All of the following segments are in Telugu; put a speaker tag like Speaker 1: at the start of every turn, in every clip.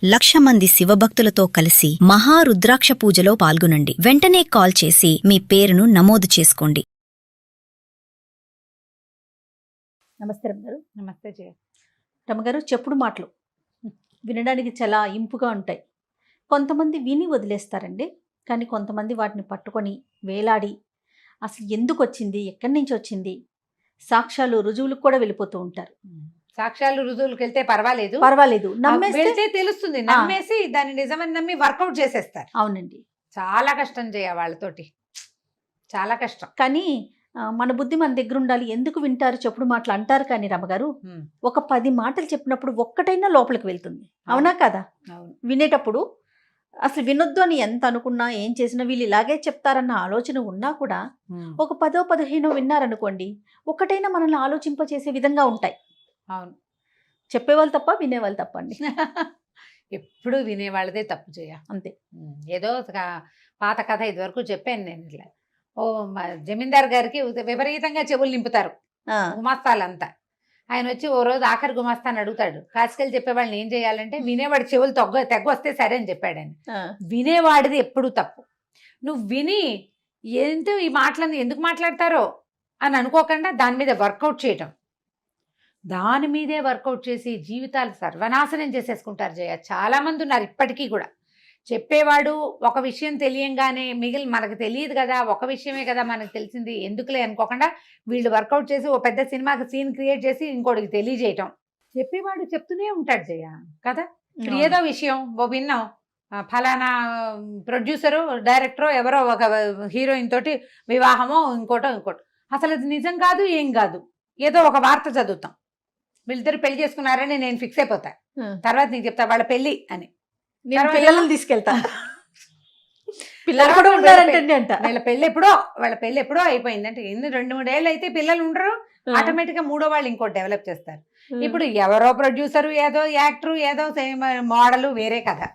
Speaker 1: 1,00,000 మంది శివభక్తులతో కలిసి మహారుద్రాక్ష పూజలో పాల్గొనండి. వెంటనే కాల్ చేసి మీ పేరును నమోదు చేసుకోండి.
Speaker 2: నమస్తే రమ్మగారు.
Speaker 3: నమస్తే జయ.
Speaker 2: రమ్మగారు, చెప్పుడు మాటలు వినడానికి చాలా ఇంపుగా ఉంటాయి. కొంతమంది విని వదిలేస్తారండి, కానీ కొంతమంది వాటిని పట్టుకొని వేలాడి అసలు ఎందుకు వచ్చింది, ఎక్కడి నుంచి వచ్చింది, సాక్ష్యాలు రుజువులకు కూడా వెళ్ళిపోతూ ఉంటారు.
Speaker 3: సాక్ష్యాలు రుజువులకు వెళ్తే పర్వాలేదు, నమ్మేస్తే తెలుస్తుంది. నమ్మేసి దాన్ని నిజమని నమ్మి వర్కౌట్ చేసేస్తారు.
Speaker 2: అవునండి,
Speaker 3: చాలా కష్టం చేయ వాళ్ళతోటి, చాలా కష్టం.
Speaker 2: కానీ మన బుద్ధి మన దగ్గర ఉండాలి. ఎందుకు వింటారు చెప్పుడు మాటలు అంటారు, కానీ రమ్మగారు ఒక 10 మాటలు చెప్పినప్పుడు ఒక్కటైనా లోపలికి వెళ్తుంది. అవునా కదా? వినేటప్పుడు అసలు వినొద్దు అని ఎంత అనుకున్నా, ఏం చేసినా వీళ్ళు ఇలాగే చెప్తారన్న ఆలోచన ఉన్నా కూడా ఒక 10, 15 విన్నారనుకోండి, ఒక్కటైనా మనల్ని ఆలోచింపచేసే విధంగా ఉంటాయి.
Speaker 3: అవును,
Speaker 2: చెప్పేవాళ్ళు తప్ప వినేవాళ్ళు తప్ప అండి.
Speaker 3: ఎప్పుడు వినేవాళ్ళదే తప్పు చేయ.
Speaker 2: అంతే.
Speaker 3: ఏదో పాత కథ ఇదివరకు చెప్పాను నేను. ఇట్లా జమీందార్ గారికి విపరీతంగా చెవులు నింపుతారు గుమాస్తాలంతా. ఆయన వచ్చి ఓ రోజు ఆఖరి గుమాస్తాని అడుగుతాడు, కాసుకెళ్ళి చెప్పేవాళ్ళని ఏం చేయాలంటే వినేవాడి చెవులు తెగ్గొస్తే సరే అని చెప్పాడు ఆయన. వినేవాడిది ఎప్పుడు తప్పు. నువ్వు విని ఏంటో ఈ మాటలను ఎందుకు మాట్లాడతారో అని అనుకోకుండా దాని మీద వర్కౌట్ చేయటం, దాని మీదే వర్కౌట్ చేసి జీవితాలు సర్వనాశనం చేసేసుకుంటారు జయ. చాలామంది ఉన్నారు ఇప్పటికీ కూడా. చెప్పేవాడు ఒక విషయం తెలియంగానే మనకు తెలియదు కదా, ఒక విషయమే కదా మనకు తెలిసింది, ఎందుకులే అనుకోకుండా వీళ్ళు వర్కౌట్ చేసి ఓ పెద్ద సినిమాకి సీన్ క్రియేట్ చేసి ఇంకోటికి తెలియజేయటం. చెప్పేవాడు చెప్తూనే ఉంటాడు జయ కదా. ఇప్పుడు ఏదో విషయం విన్నాం, ఫలానా ప్రొడ్యూసరు డైరెక్టరో ఎవరో ఒక హీరోయిన్ తోటి వివాహమో ఇంకోటో అసలు అది నిజం కాదు, ఏం కాదు, ఏదో ఒక వార్త చదువుతాం. వీళ్ళిద్దరు పెళ్లి చేసుకున్నారని నేను ఫిక్స్ అయిపోతా. తర్వాత నీకు చెప్తా వాళ్ళ పెళ్లి అని.
Speaker 2: పిల్లలను తీసుకెళ్తా, పిల్లలు కూడా ఉన్నారంటే అంట.
Speaker 3: వాళ్ళ పెళ్లి ఎప్పుడో అయిపోయిందంటే 2-3 ఏళ్ళు అయితే పిల్లలు ఉండరు. ఆటోమేటిక్ గా 3వ వాళ్ళు ఇంకోటి డెవలప్ చేస్తారు. ఇప్పుడు ఎవరో ప్రొడ్యూసరు, ఏదో యాక్టరు, ఏదో మోడలు, వేరే కదా.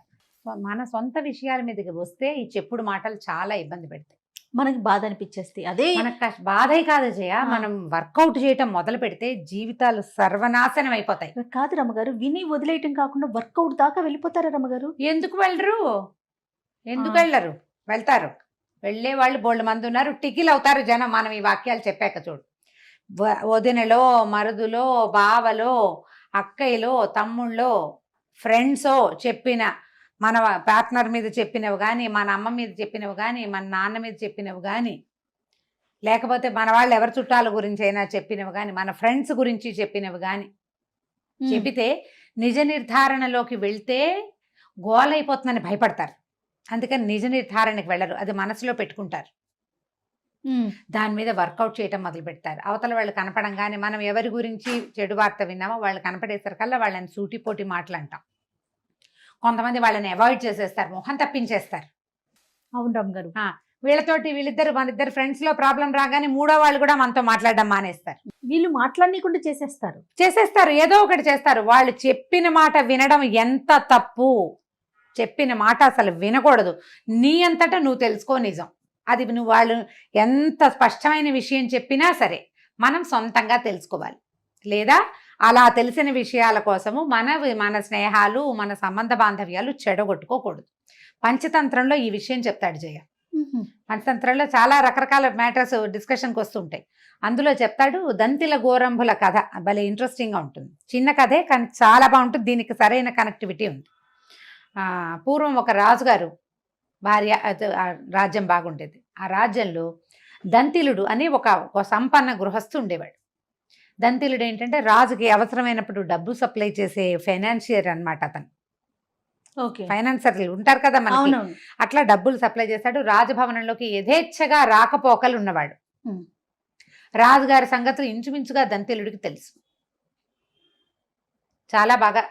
Speaker 3: మన సొంత విషయాల మీదకి వస్తే ఈ చెప్పుడు మాటలు చాలా ఇబ్బంది పెడతాయి,
Speaker 2: మనకి బాధ అనిపించేస్తాయి. అదే
Speaker 3: మనకు బాధే కాదు జయ, మనం వర్కౌట్ చేయటం మొదలు పెడితే జీవితాలు సర్వనాశనం అయిపోతాయి.
Speaker 2: కాదు రమ్మగారు, విని వదిలేయటం కాకుండా వర్కౌట్ దాకా వెళ్ళిపోతారా రమ్మగారు?
Speaker 3: ఎందుకు వెళ్ళరు? వెళ్తారు. వెళ్ళే వాళ్ళు బోల్డ్ మంది ఉన్నారు. టికిల్ అవుతారు జనం మనం ఈ వాక్యాలు చెప్పాక. చూడు, వదినలో, మరుదులో, బావలో, అక్కయ్యలో, తమ్ముళ్ళో, ఫ్రెండ్సో చెప్పిన, మన పార్ట్నర్ మీద చెప్పినవి కానీ, మన అమ్మ మీద చెప్పినవి కానీ, మన నాన్న మీద చెప్పినవి కానీ, లేకపోతే మన వాళ్ళు ఎవరి చుట్టాల గురించి అయినా చెప్పినవి కానీ, మన ఫ్రెండ్స్ గురించి చెప్పినవి కానీ చెబితే నిజ నిర్ధారణలోకి వెళ్తే గోలైపోతుందని భయపడతారు. అందుకని నిజ నిర్ధారణకి వెళ్ళరు, అది మనసులో పెట్టుకుంటారు. దాని మీద వర్కౌట్ చేయటం మొదలు పెడతారు. అవతల వాళ్ళు కనపడంగానే మనం ఎవరి గురించి చెడు వార్త విన్నామో వాళ్ళు కనపడేసరికల్లా వాళ్ళని సూటిపోటి మాటలు అంటాం. కొంతమంది వాళ్ళని అవాయిడ్ చేసేస్తారు, మొహం తప్పించేస్తారు.
Speaker 2: అవును రమ్మగారు,
Speaker 3: మన ఇద్దరు ఫ్రెండ్స్ లో ప్రాబ్లం రాగానే 3వ వాళ్ళు కూడా మనతో మాట్లాడడం మానేస్తారు.
Speaker 2: వీళ్ళు మాట్లాడనీకుండా చేసేస్తారు,
Speaker 3: ఏదో ఒకటి చేస్తారు. వాళ్ళు చెప్పిన మాట వినడం ఎంత తప్పు. చెప్పిన మాట అసలు వినకూడదు. నీ అంతటా నువ్వు తెలుసుకో నిజం. అది నువ్వు వాళ్ళు ఎంత స్పష్టమైన విషయం చెప్పినా సరే మనం సొంతంగా తెలుసుకోవాలి. లేదా అలా తెలిసిన విషయాల కోసము మన స్నేహాలు, మన సంబంధ బాంధవ్యాలు చెడగొట్టుకోకూడదు. పంచతంత్రంలో ఈ విషయం చెప్తాడు జయ. పంచతంత్రంలో చాలా రకరకాల మ్యాటర్స్ డిస్కషన్కి వస్తుంటాయి. అందులో చెప్తాడు దంతిల గోరంభుల కథ. భలే ఇంట్రెస్టింగ్గా ఉంటుంది. చిన్న కథే కానీ చాలా బాగుంటుంది. దీనికి సరైన కనెక్టివిటీ ఉంది. పూర్వం ఒక రాజుగారు భార్య, రాజ్యం బాగుండేది. ఆ రాజ్యంలో దంతిలుడు అని ఒక సంపన్న గృహస్థు ఉండేవాడు. దంతిలుడు ఏంటంటే రాజుకి అవసరమైనప్పుడు డబ్బు సప్లై చేసే ఫైనాన్షియర్ అనమాట. అతను ఫైనాన్సర్లు ఉంటారు కదా మనకి, అట్లా డబ్బులు సప్లై చేశాడు. రాజభవనంలోకి యథేచ్ఛగా రాకపోకలు ఉన్నవాడు. రాజుగారి సంగతులు ఇంచుమించుగా దంతిలుడికి తెలుసు. చాలా బాగా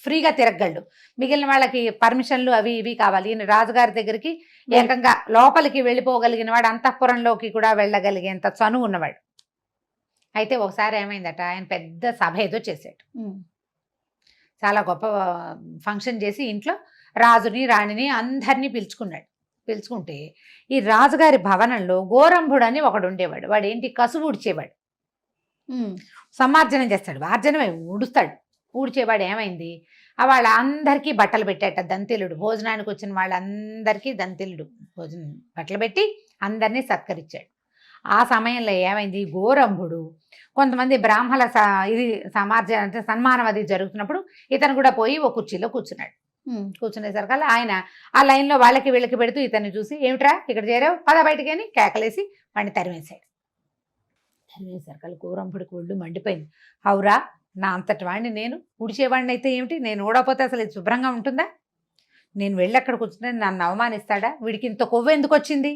Speaker 3: ఫ్రీగా తిరగలడు. మిగిలిన వాళ్ళకి పర్మిషన్లు అవి ఇవి కావాలి. ఈయన రాజుగారి దగ్గరికి ఏకంగా లోపలికి వెళ్ళిపోగలిగిన వాడు, అంతఃపురంలోకి కూడా వెళ్ళగలిగేంత చనువు ఉన్నవాడు. అయితే ఒకసారి ఏమైందట, ఆయన పెద్ద సభ ఏదో చేశాడు. చాలా గొప్ప ఫంక్షన్ చేసి ఇంట్లో రాజుని, రాణిని అందరినీ పిలుచుకుంటే ఈ రాజుగారి భవనంలో గోరంభుడు అని ఒకడు ఉండేవాడు. వాడు ఏంటి, కసువు ఊడ్చేవాడు. సమార్జనం చేస్తాడు, మార్జనమే ఊడుస్తాడు. ఊడ్చేవాడు ఏమైంది, వాళ్ళందరికీ బట్టలు పెట్టేట దంతిలుడు. భోజనానికి వచ్చిన వాళ్ళందరికీ దంతిలుడు భోజనం బట్టలు పెట్టి అందరినీ సత్కరించాడు. ఆ సమయంలో ఏమైంది, గోరంభుడు కొంతమంది బ్రాహ్మణ ఇది అంటే సన్మానం అది జరుగుతున్నప్పుడు ఇతను కూడా పోయి ఒక కుర్చీలో కూర్చున్నాడు. కూర్చునేసరికల్లా ఆయన ఆ లైన్లో వాళ్ళకి వీళ్ళకి పెడుతూ ఇతన్ని చూసి, ఏమిట్రా ఇక్కడ చేరావు, పద బయటికి అని కేకలేసి వాడిని తరిమేశాడు. తరిమేసరికల్లా గోరంభుడికి ఒళ్ళు మండిపోయింది. అవురా, నా అంతటి వాడిని నేను ఉడిచేవాడిని అయితే ఏమిటి, నేను ఓడపోతే అసలు ఇది శుభ్రంగా ఉంటుందా, నేను వెళ్ళి అక్కడ కూర్చుని నన్ను అవమానిస్తాడా, వీడికి ఇంత కొవ్వు ఎందుకు వచ్చింది,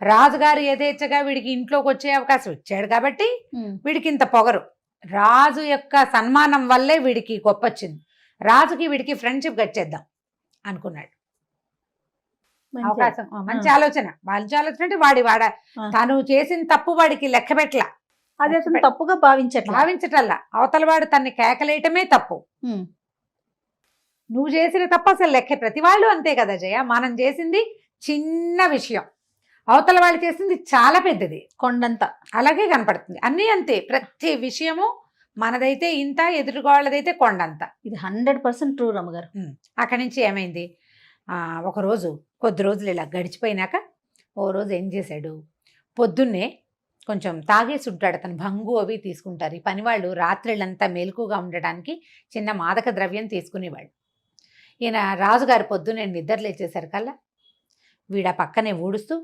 Speaker 3: రాజుగారు యథేచ్ఛగా వీడికి ఇంట్లోకి వచ్చే అవకాశం ఇచ్చాడు కాబట్టి వీడికి ఇంత పొగరు, రాజు యొక్క సన్మానం వల్లే వీడికి గొప్ప వచ్చింది, రాజుకి వీడికి ఫ్రెండ్షిప్ గచ్చేద్దాం అనుకున్నాడు. అవకాశం, మంచి ఆలోచన. మంచి ఆలోచన అంటే వాడ తను చేసిన తప్పు వాడికి లెక్క పెట్టలా,
Speaker 2: అది అసలు తప్పుగా
Speaker 3: భావించటల్లా, అవతల వాడు తన్ని కేకలేయటమే తప్పు. నువ్వు చేసిన తప్పు అసలు లెక్క. ప్రతి వాళ్ళు అంతే కదా జయ, మనం చేసింది చిన్న విషయం, అవతల వాళ్ళు చేసింది చాలా పెద్దది,
Speaker 2: కొండంత. అలాగే
Speaker 3: అలాగే కనపడుతుంది. అన్నీ అంతే, ప్రతి విషయము మనదైతే ఇంత, ఎదురుగోళ్ళదైతే కొండంత.
Speaker 2: ఇది 100% ట్రూ రమ్మగారు.
Speaker 3: అక్కడి నుంచి ఏమైంది, ఒకరోజు కొద్ది రోజులు ఇలా గడిచిపోయినాక ఓ రోజు ఏం చేశాడు, పొద్దున్నే కొంచెం తాగేసి ఉంటాడు అతను, భంగు అవి తీసుకుంటారు ఈ పనివాళ్ళు, రాత్రిళ్ళంతా మెలకుగా ఉండడానికి చిన్న మాదక ద్రవ్యం తీసుకునేవాళ్ళు. ఈయన రాజుగారు పొద్దున్నే నిద్ర లేచేసరికల్లా వీడ పక్కనే ఊడుస్తూ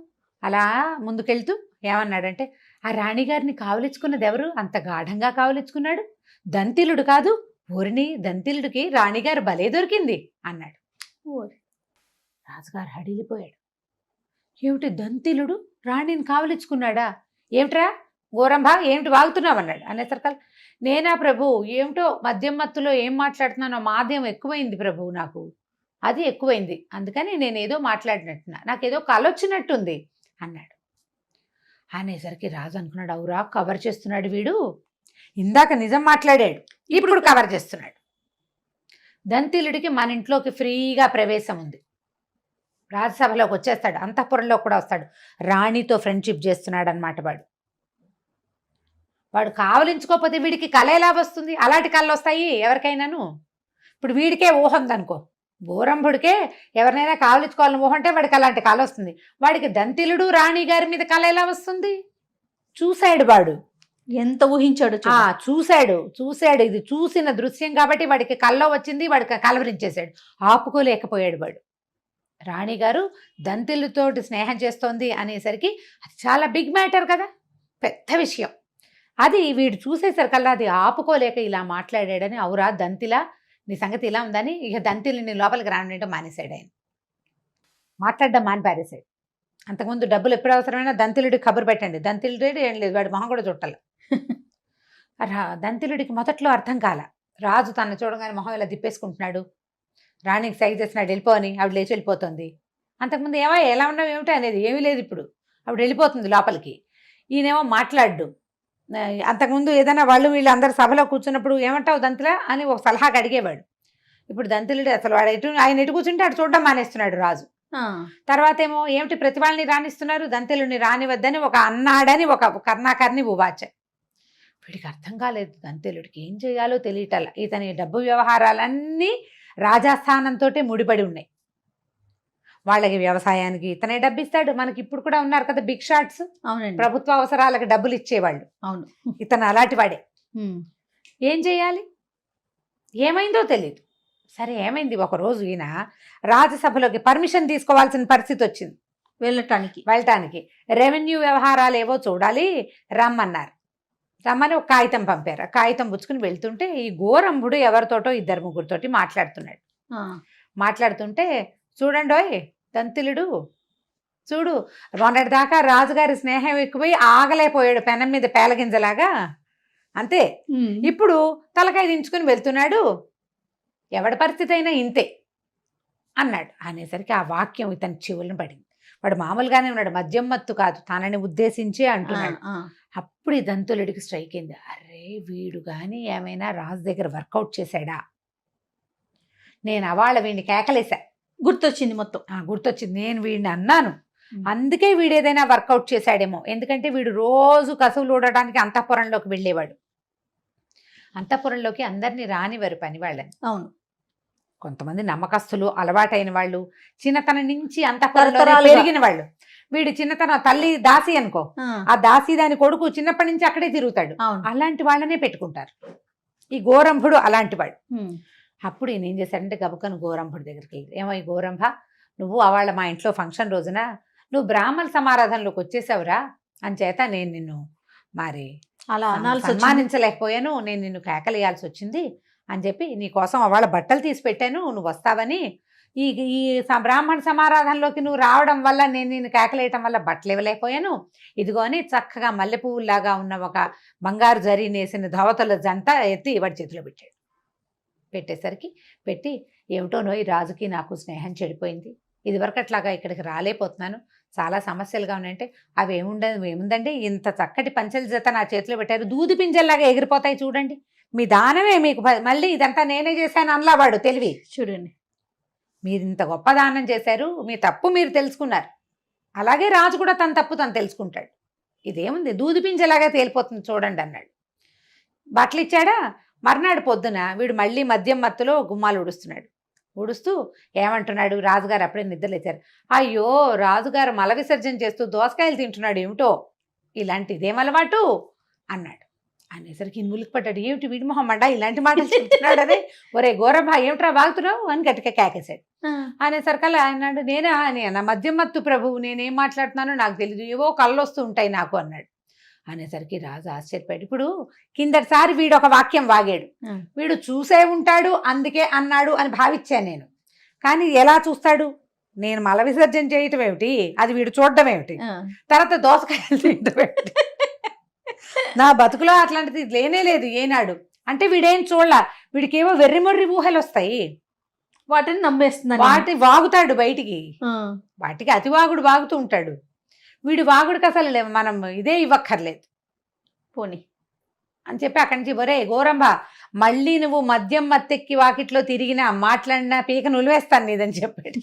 Speaker 3: అలా ముందుకెళ్తూ ఏమన్నాడంటే, ఆ రాణిగారిని కావలించుకున్నది ఎవరు, అంత గాఢంగా కావలించుకున్నాడు, దంతిలుడు కాదు, ఊరిని దంతిలుడికి రాణిగారు భలే దొరికింది అన్నాడు. రాజుగారు హడిలిపోయాడు. ఏమిటి, దంతిలుడు రాణిని కావలించుకున్నాడా, ఏమిట్రా గోరంభ, ఏమిటి వాగుతున్నావు అన్నాడు. అనేసరికల్, నేనా ప్రభు, ఏమిటో మద్యం మత్తులో ఏం మాట్లాడుతున్నానో మాద్యం ఎక్కువైంది ప్రభు, నాకు అది ఎక్కువైంది, అందుకని నేనేదో మాట్లాడినట్టున్నా, నాకేదో కలొచ్చినట్టుంది అన్నాడు. అనేసరికి రాజు అనుకున్నాడు, అవురా కవర్ చేస్తున్నాడు వీడు, ఇందాక నిజం మాట్లాడాడు, ఇప్పుడు కవర్ చేస్తున్నాడు. దంతిలుడికి మన ఇంట్లోకి ఫ్రీగా ప్రవేశం ఉంది, రాజ్యసభలోకి వచ్చేస్తాడు, అంతఃపురంలో కూడా వస్తాడు, రాణితో ఫ్రెండ్షిప్ చేస్తున్నాడు అనమాట. వాడు కావలించుకోకపోతే వీడికి కళ ఎలా వస్తుంది, అలాంటి కళ్ళు వస్తాయి ఎవరికైనాను. ఇప్పుడు వీడికే ఊహ ఉందనుకో, గోరంభుడికే ఎవరినైనా కావలించుకోవాలని ఊహ అంటే వాడికి అలాంటి కళ వస్తుంది, వాడికి దంతిలుడు రాణి గారి మీద కళ ఎలా వస్తుంది, చూశాడు వాడు,
Speaker 2: ఎంత ఊహించాడు,
Speaker 3: చూశాడు ఇది చూసిన దృశ్యం కాబట్టి వాడికి కల్లో వచ్చింది, వాడికి కలవరించేశాడు, ఆపుకోలేకపోయాడు వాడు. రాణిగారు దంతిలుతోటి స్నేహం చేస్తోంది అనేసరికి అది చాలా బిగ్ మ్యాటర్ కదా, పెద్ద విషయం. అది వీడు చూసేసరికల్లా అది ఆపుకోలేక ఇలా మాట్లాడాడని, అవురా దంతిలా నీ సంగతి ఇలా ఉందని ఇక దంతిని లోపలికి రానంటే మానేశాడు. ఆయన మాట్లాడడం మానిపారేశాడు. అంతకుముందు డబ్బులు ఎప్పుడు అవసరమైనా దంతిలుడికి కబురు పెట్టండి, దంతిలుడి ఏం లేదు, వాడి మొహం కూడా చుట్టాల. దంతిలుడికి మొదట్లో అర్థం కాల, రాజు తను చూడగానే మొహం ఇలా తిప్పేసుకుంటున్నాడు, రాణికి సైజ్ చేసినాడు వెళ్ళిపోని, ఆవిడ లేచి వెళ్ళిపోతుంది. అంతకుముందు ఎలా ఉన్నావు ఏమిటి అనేది ఏమీ లేదు, ఇప్పుడు ఆవిడ వెళ్ళిపోతుంది లోపలికి, ఈయనేమో మాట్లాడు. అంతకుముందు ఏదైనా వీళ్ళు అందరు సభలో కూర్చున్నప్పుడు ఏమంటావు దంతిలా అని ఒక సలహాకి అడిగేవాడు. ఇప్పుడు దంతిలుడు అసలు ఆయన ఎటు కూర్చుంటే అటు చూడడం మానేస్తున్నాడు రాజు. తర్వాత ఏమో ఏమిటి ప్రతి వాళ్ళని రాణిస్తున్నారు, దంతిలుడిని రానివద్దని ఒక అన్నాడని ఒక కర్ణాకర్ణి ఉవాచ. వీడికి అర్థం కాలేదు, దంతిలుడికి ఏం చేయాలో తెలియటల్లా. ఇతని డబ్బు వ్యవహారాలన్నీ రాజాస్థానంతో ముడిపడి ఉన్నాయి, వాళ్ళకి వ్యవసాయానికి ఇతనే డబ్బు ఇస్తాడు. మనకి ఇప్పుడు కూడా ఉన్నారు కదా బిగ్ షాట్స్,
Speaker 2: అవునండి,
Speaker 3: ప్రభుత్వ అవసరాలకు డబ్బులు ఇచ్చేవాళ్ళు.
Speaker 2: అవును,
Speaker 3: ఇతను అలాంటి వాడే. ఏం చేయాలి, ఏమైందో తెలియదు. సరే ఏమైంది, ఒకరోజు ఈయన రాజ్యసభలోకి పర్మిషన్ తీసుకోవాల్సిన పరిస్థితి వచ్చింది, వెళ్ళటానికి రెవెన్యూ వ్యవహారాలు ఏవో చూడాలి రమ్మన్నారు. రమ్మని ఒక కాగితం పంపారు. ఆ కాగితం పుచ్చుకుని వెళ్తుంటే ఈ గోరంభుడు ఎవరితోటో 2-3 మాట్లాడుతుంటే, చూడండోయ్ దంతిలుడు చూడు, మొన్నటిదాకా రాజుగారి స్నేహం ఎక్కువై ఆగలేకపోయాడు పెనం మీద పేలగింజలాగా, అంతే ఇప్పుడు తలకాయ దించుకుని వెళ్తున్నాడు, ఎవడి పరిస్థితి అయినా ఇంతే అన్నాడు. అనేసరికి ఆ వాక్యం ఇతని చెవులను పడింది. వాడు మామూలుగానే ఉన్నాడు, మద్యం మత్తు కాదు, తనని ఉద్దేశించే అంటున్నాడు. అప్పుడు ఈ దంతులుడికి స్ట్రైక్ అయింది, అరే వీడు కానీ ఏమైనా రాజు దగ్గర వర్కౌట్ చేశాడా, నేను అవాళ్ళ వీడిని కేకలేసా,
Speaker 2: గుర్తొచ్చింది మొత్తం,
Speaker 3: గుర్తొచ్చింది, నేను వీడిని అన్నాను, అందుకే వీడు ఏదైనా వర్కౌట్ చేశాడేమో. ఎందుకంటే వీడు రోజు కసువులు ఊడడానికి అంతఃపురంలోకి వెళ్ళేవాడు, అంతఃపురంలోకి అందరినీ రానివారు పని వాళ్ళని.
Speaker 2: అవును,
Speaker 3: కొంతమంది నమ్మకస్తులు, అలవాటైన వాళ్ళు, చిన్నతనం నుంచి
Speaker 2: తరతరాలుగా.
Speaker 3: పెరిగిన వాళ్ళు. వీడు చిన్నతనం తల్లి దాసి అనుకో, ఆ దాసి దాని కొడుకు చిన్నప్పటి నుంచి అక్కడే తిరుగుతాడు,
Speaker 2: అవును.
Speaker 3: అలాంటి వాళ్ళనే పెట్టుకుంటారు. ఈ గోరంభుడు అలాంటి వాడు.
Speaker 2: ఉమ్.
Speaker 3: అప్పుడు ఈయన ఏం చేశాడంటే గబుక్కను గోరంభుడి దగ్గరికి వెళ్ళి, ఏమో ఈ గోరంభ, నువ్వు వాళ్ళ మా ఇంట్లో ఫంక్షన్ రోజున నువ్వు బ్రాహ్మణ సమారాధనలోకి వచ్చేసావురా, అని చేత నేను నిన్ను మరి
Speaker 2: అలా అనాల్సి వచ్చింది.
Speaker 3: సన్మానించలేకపోయాను, నేను నిన్ను కేకలేయాల్సి వచ్చింది అని చెప్పి నీ కోసం వాళ్ళ బట్టలు తీసి పెట్టాను, నువ్వు వస్తావని. ఈ ఈ బ్రాహ్మణ సమారాధనలోకి నువ్వు రావడం వల్ల నేను నిన్ను కేకలేయటం వల్ల బట్టలు ఇవ్వలేకపోయాను. ఇదిగో అని చక్కగా మల్లెపువ్వులాగా ఉన్న ఒక బంగారు జరీ నేసిన ధవతల జంట ఎత్తి వాడి చేతిలో పెట్టాడు. పెట్టేసరికి పెట్టి, ఏమిటోనో ఈ రాజుకి నాకు స్నేహం చెడిపోయింది, ఇదివరకు అట్లాగా ఇక్కడికి రాలేకపోతున్నాను, చాలా సమస్యలుగా ఉన్నాయంటే, అవి ఏముందండి, ఇంత చక్కటి పంచెల జత నా చేతిలో పెట్టారు, దూది పింజల్లాగా ఎగిరిపోతాయి చూడండి, మీ దానమే మీకు మళ్ళీ ఇదంతా నేనే చేశాను అనలా వాడు తెలివి.
Speaker 2: చూడండి,
Speaker 3: మీరు ఇంత గొప్ప దానం చేశారు, మీ తప్పు మీరు తెలుసుకున్నారు, అలాగే రాజు కూడా తన తప్పు తను తెలుసుకుంటాడు, ఇదేముంది దూది పింజలాగా తేలిపోతుంది చూడండి అన్నాడు. బట్టలు ఇచ్చాడా. మర్నాడు పొద్దున వీడు మళ్ళీ మద్యం మత్తులో గుమ్మాలు ఊడుస్తున్నాడు. ఊడుస్తూ ఏమంటున్నాడు, రాజుగారు అప్పుడే నిద్రలేచారు, అయ్యో రాజుగారు మల విసర్జన చేస్తూ దోసకాయలు తింటున్నాడు, ఏమిటో ఇలాంటి ఇదేం అలవాటు అన్నాడు. అనేసరికి ములికి పడ్డాడు, ఏమిటి వీడి మొహం మండా ఇలాంటి మాటలు చెప్తున్నాడు అదే, ఒరే గోరభా ఏమిట్రా వాగుతున్నావు అని గట్టిగా కేకేశాడు. అనేసరికల్లా అన్నాడు, నేనా నా మద్యం మత్తు ప్రభువు, నేనేం మాట్లాడుతున్నానో నాకు తెలియదు, ఏవో కళ్ళు వస్తూ ఉంటాయి నాకు అన్నాడు. అనేసరికి రాజు ఆశ్చర్యపోయాడు. ఇప్పుడు కిందటిసారి వీడు ఒక వాక్యం వాగాడు, వీడు చూసే ఉంటాడు అందుకే అన్నాడు అని భావించాను నేను, కానీ ఎలా చూస్తాడు, నేను మల విసర్జన చేయటం ఏమిటి, అది వీడు చూడడం ఏమిటి, తర్వాత దోసకాయలు తినటం ఏమిటి, నా బతుకులో అట్లాంటిది లేనే లేదు ఏనాడు అంటే వీడేం చూడలా, వీడికేమో వెర్రిమొర్రి ఊహలు వస్తాయి,
Speaker 2: వాటిని నమ్మేస్తున్నాను,
Speaker 3: వాటి వాగుతాడు బయటికి, వాటికి అతి వాగుడు వాగుతూ ఉంటాడు, వీడు వాగుడికి అసలు మనం ఇదే ఇవ్వక్కర్లేదు
Speaker 2: పోనీ
Speaker 3: అని చెప్పి అక్కడి నుంచి, ఒరే గోరంబ మళ్ళీ నువ్వు మద్యం మత్తెక్కి వాకిట్లో తిరిగినా మాట్లాడినా పీక నులివేస్తాను నీదని చెప్పాడు.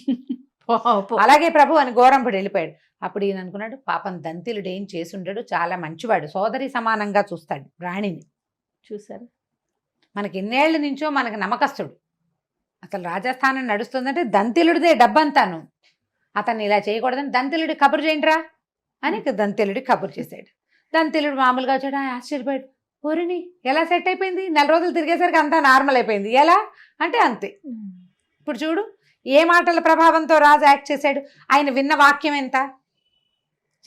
Speaker 3: అలాగే ప్రభు అని గోరంభుడు వెళ్ళిపోయాడు. అప్పుడు ఈయన అనుకున్నాడు, పాపం దంతిలుడు ఏం చేసి ఉండడు, చాలా మంచివాడు, సోదరి సమానంగా చూస్తాడు రాణిని.
Speaker 2: చూసారు,
Speaker 3: మనకి ఎన్నేళ్ల నుంచో మనకి నమ్మకస్తుడు, అసలు రాజస్థానం నడుస్తుందంటే దంతిలుడిదే డబ్బంతాను, అతన్ని ఇలా చేయకూడదని దంతిలుడి కబురు చేయండిరా అని దంతిలుడి కబురు చేశాడు. దంతిలుడు మామూలుగా వచ్చాడు, ఆశ్చర్యపోయాడు, ఓరిని ఎలా సెట్ అయిపోయింది, 4 రోజులు తిరిగేసరికి అంతా నార్మల్ అయిపోయింది, ఎలా అంటే అంతే. ఇప్పుడు చూడు ఏ మాటల ప్రభావంతో రాజు యాక్ట్ చేశాడు, ఆయన విన్న వాక్యం ఎంత,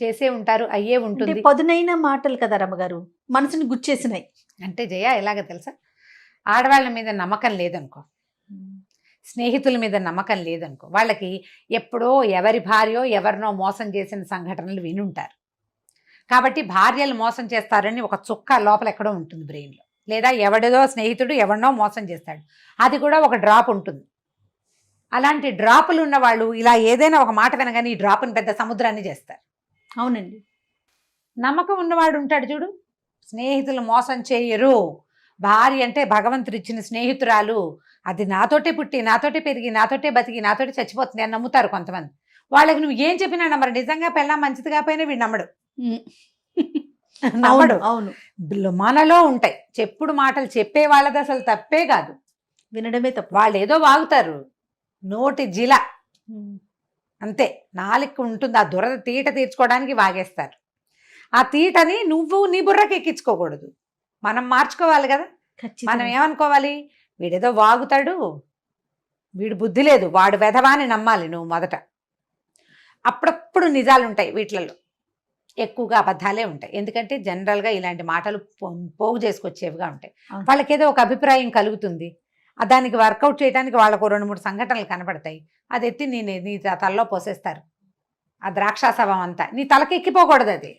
Speaker 3: చేసే ఉంటారు అయ్యే ఉంటుంది.
Speaker 2: పదునైన మాటలు కదా రమ్మగారు, మనసుని గుచ్చేసినాయి.
Speaker 3: అంటే జయ ఎలాగ తెలుసా, ఆడవాళ్ళ మీద నమ్మకం లేదనుకో, స్నేహితుల మీద నమ్మకం లేదనుకో, వాళ్ళకి ఎప్పుడో ఎవరి భార్యో ఎవరినో మోసం చేసిన సంఘటనలు వినుంటారు, కాబట్టి భార్యలు మోసం చేస్తారని ఒక చుక్క లోపల ఎక్కడో ఉంటుంది బ్రెయిన్లో, లేదా ఎవడిదో స్నేహితుడు ఎవరినో మోసం చేస్తాడు, అది కూడా ఒక డ్రాప్ ఉంటుంది. అలాంటి డ్రాపులు ఉన్న వాళ్ళు ఇలా ఏదైనా ఒక మాట వినగానే ఈ డ్రాప్ని పెద్ద సముద్రాన్ని చేస్తారు.
Speaker 2: అవునండి,
Speaker 3: నమ్మకం ఉన్నవాడు ఉంటాడు చూడు, స్నేహితులు మోసం చేయరు, భార్య అంటే భగవంతుడు ఇచ్చిన స్నేహితురాలు, అది నాతోటే పుట్టి నాతోటే పెరిగి నాతోటే బతికి నాతోటే చచ్చిపోతుంది అని నమ్ముతారు కొంతమంది. వాళ్ళకి నువ్వు ఏం చెప్పినా నమ్మరు, నిజంగా పెళ్ళాం మంచిది కాకపోయినా వీడు నమ్మడు. నమ్మడు.
Speaker 2: అవును,
Speaker 3: మనలో ఉంటాయి చెప్పుడు మాటలు, చెప్పే వాళ్ళది అసలు తప్పే కాదు,
Speaker 2: వినడమే తప్పు.
Speaker 3: వాళ్ళు ఏదో వాగుతారు, నోటి జిల అంతే, నాలుక ఉంటుంది, ఆ దురద తీట తీర్చుకోవడానికి వాగేస్తారు. ఆ తీటని నువ్వు నీ బుర్రకి ఎక్కించుకోకూడదు, మనం మార్చుకోవాలి కదా. మనం ఏమనుకోవాలి, వీడేదో వాగుతాడు, వీడు బుద్ధి లేదు, వాడు వెధవాని నమ్మాలి నువ్వు మొదట. అప్పుడప్పుడు నిజాలు ఉంటాయి, వీటిలలో ఎక్కువగా అబద్ధాలే ఉంటాయి, ఎందుకంటే జనరల్గా ఇలాంటి మాటలు పోగు చేసుకొచ్చేవిగా ఉంటాయి. వాళ్ళకి ఏదో ఒక అభిప్రాయం కలుగుతుంది, దానికి వర్కౌట్ చేయడానికి వాళ్ళకు 2-3 సంఘటనలు కనపడతాయి, అది ఎత్తి నీ తలలో పోసేస్తారు, ఆ ద్రాక్షాసవం అంతా నీ తలకి ఎక్కిపోకూడదు. అది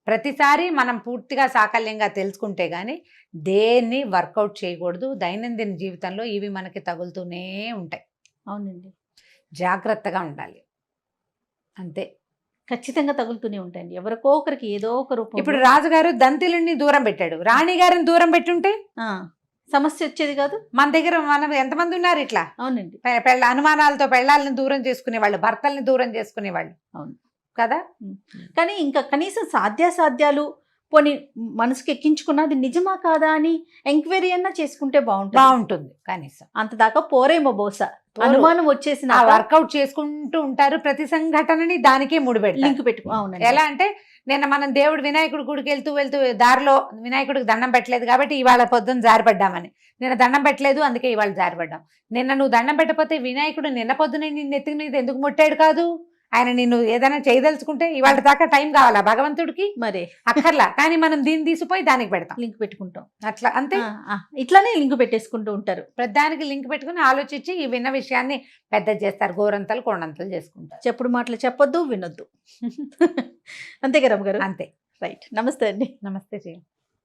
Speaker 3: ప్రతిసారి మనం పూర్తిగా సాకల్యంగా తెలుసుకుంటే కానీ దేన్ని వర్కౌట్ చేయకూడదు. దైనందిన జీవితంలో ఇవి మనకి తగులుతూనే ఉంటాయి.
Speaker 2: అవునండి,
Speaker 3: జాగ్రత్తగా ఉండాలి అంతే.
Speaker 2: ఖచ్చితంగా తగులుతూనే ఉంటాయండి, ఎవరికో ఒకరికి ఏదో ఒక రూపం.
Speaker 3: ఇప్పుడు రాజుగారు దంతిలుడిని దూరం పెట్టాడు, రాణి గారిని దూరం పెట్టుంటే
Speaker 2: సమస్య వచ్చేది కాదు.
Speaker 3: మన దగ్గర మనం ఎంతమంది ఉన్నారు ఇట్లా.
Speaker 2: అవునండి,
Speaker 3: అనుమానాలతో పెళ్ళాలని దూరం చేసుకునేవాళ్ళు, భర్తల్ని దూరం చేసుకునేవాళ్ళు.
Speaker 2: అవును
Speaker 3: కదా.
Speaker 2: కానీ ఇంకా కనీసం సాధ్యాసాధ్యాలు పోనీ మనసుకి ఎక్కించుకున్నా అది నిజమా కాదా అని ఎంక్వైరీ అన్నా చేసుకుంటే బాగుంటుంది.
Speaker 3: బాగుంటుంది కనీసం.
Speaker 2: అంత దాకా పోరేమో బహుశా అనుమానం వచ్చేసిన
Speaker 3: వర్కౌట్ చేసుకుంటూ ఉంటారు. ప్రతి సంఘటనని దానికే ముడిపెడతారు,
Speaker 2: లింక్ పెట్టుకో. అవునండి.
Speaker 3: ఎలా అంటే నిన్న మనం దేవుడు వినాయకుడి గుడికి వెళ్తూ దారిలో వినాయకుడికి దండం పెట్టలేదు కాబట్టి ఇవాళ పొద్దున్న జారిపడ్డామని. నిన్న దండం పెట్టలేదు అందుకే ఇవాళ జారిపడ్డాం. నిన్న నువ్వు దండం పెట్టకపోతే వినాయకుడు నిన్న పొద్దున నిన్ను ఎత్తి మీద ఎందుకు ముట్టాడు కాదు? ఆయన నిన్ను ఏదైనా చేయదలుచుకుంటే ఇవాళ దాకా టైం కావాలా భగవంతుడికి?
Speaker 2: మరి
Speaker 3: అక్కర్లా. కానీ మనం దీన్ని తీసిపోయి దానికి పెడతాం,
Speaker 2: లింక్ పెట్టుకుంటాం.
Speaker 3: అట్లా అంతే.
Speaker 2: ఇట్లానే లింక్ పెట్టేసుకుంటూ ఉంటారు.
Speaker 3: ప్రతిదానికి లింక్ పెట్టుకుని ఆలోచించి ఈ విన్న విషయాన్ని పెద్ద చేస్తారు, గోరంతలు కొండంతలు చేసుకుంటారు.
Speaker 2: చెప్పుడు మాటలు చెప్పొద్దు, వినొద్దు. అంతే కదా రమ్మ గారు?
Speaker 3: అంతే.
Speaker 2: రైట్. నమస్తే అండి.
Speaker 3: నమస్తే.